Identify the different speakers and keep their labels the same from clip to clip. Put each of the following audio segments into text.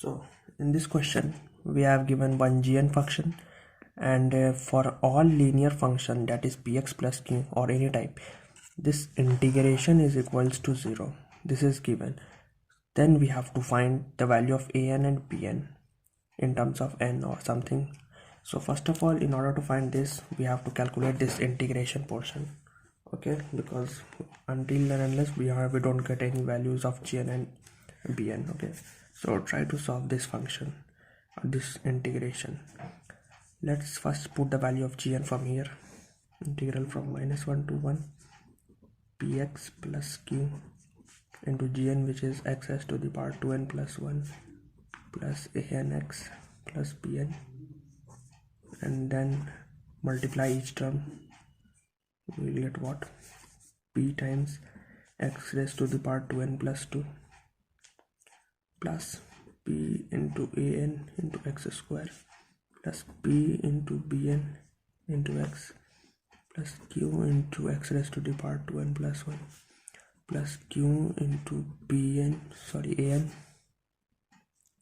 Speaker 1: So in this question we have given one gn function, and for all linear function that is px plus q or any type, this integration is equals to 0. This is given. Then we have to find the value of an and bn in terms of n or something. So first of all, in order to find this, we have to calculate this integration portion, okay, because until and unless we don't get any values of gn and bn, okay. So try to solve this function or this integration. Let's first put the value of gn from here. Integral from -1 to 1 px plus q into gn, which is x to the power 2n plus 1 plus anx plus bn, and then multiply each term. We will get what? P times x raised to the power 2n plus 2 plus p into an into x square plus p into bn into x plus q into x raised to the power 2n plus 1 plus q into an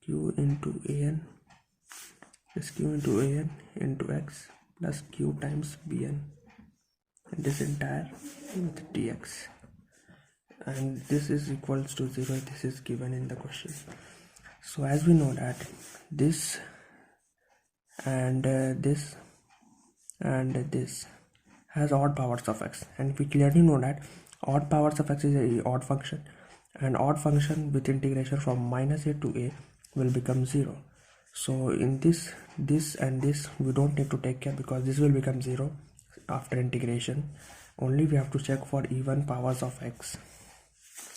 Speaker 1: q into an plus q into an into x plus q times bn, and this entire with dx, and this is equals to 0. This is given in the question. So as we know that this and this and this has odd powers of x, and we clearly know that odd powers of x is a odd function, and odd function with integration from -a to a will become 0. So in this and this we don't need to take care, because this will become 0 after integration. Only we have to check for even powers of x.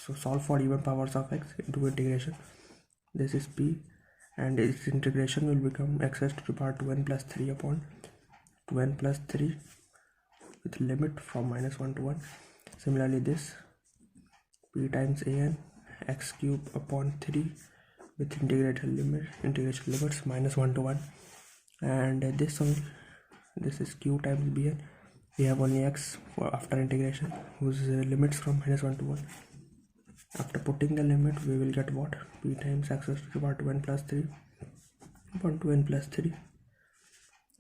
Speaker 1: So solve for even powers of x into integration. This is p, and its integration will become x raised to the power 2n plus 3 upon 2n plus 3 with limit from -1 to 1. Similarly, this p times an x cube upon 3 with integration limits -1 to 1, and this is q times bn. We have only x for after integration, whose limits from -1 to 1. After putting the limit, we will get what? P times x raised to the power 2n plus 3 upon 2n plus 3.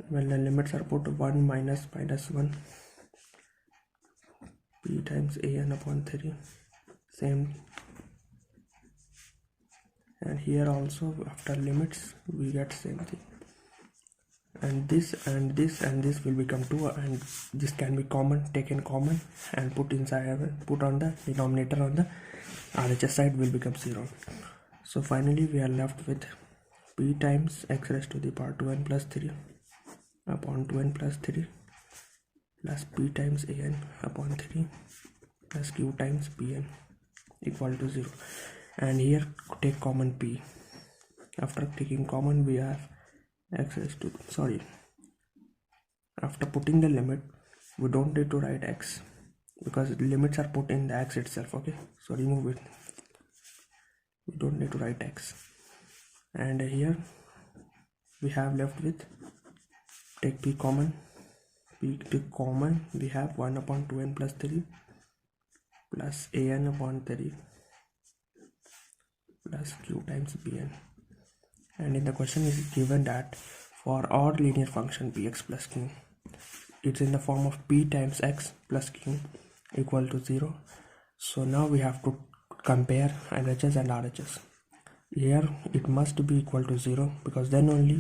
Speaker 1: When the limits are put, 1 minus -1, p times an upon 3, same. And here also after limits we get same thing, and this and this and this will become 2, and this can be taken common and put on the denominator on the RHS side will become 0. So finally we are left with p times x raised to the power 2n plus 3 upon 2n plus 3 plus p times an upon 3 plus q times bn equal to 0. And here take common p. After taking common, we have x raised to after putting the limit, we don't need to write x, because limits are put in the x itself, okay. So remove it. We don't need to write x, and here we have left with, take p common. We have 1 upon 2n plus 3 plus an upon 3 plus q times bn, and in the question is given that for odd linear function px plus q, it's in the form of p times x plus q equal to 0. So now we have to compare LHS and RHS. Here it must be equal to 0, because then only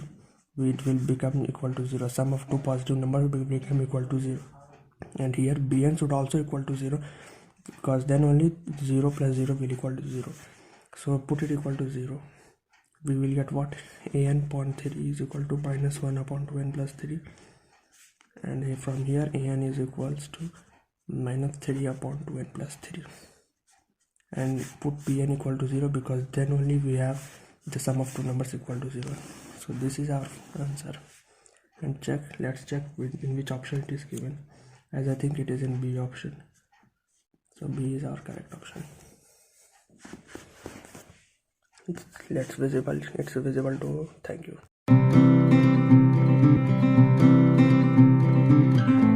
Speaker 1: it will become equal to 0. Sum of two positive numbers will become equal to 0, and here bn should also equal to 0, because then only 0 plus 0 will equal to 0. So put it equal to 0. We will get what? an upon 3 is equal to -1 upon 2n plus 3, and from here an is equals to -3 upon 2n plus 3, and put bn equal to 0, because then only we have the sum of two numbers equal to 0. So this is our answer. And let's check in which option it is given, as I think it is in B option. So B is our correct option. It's visible to. Thank you.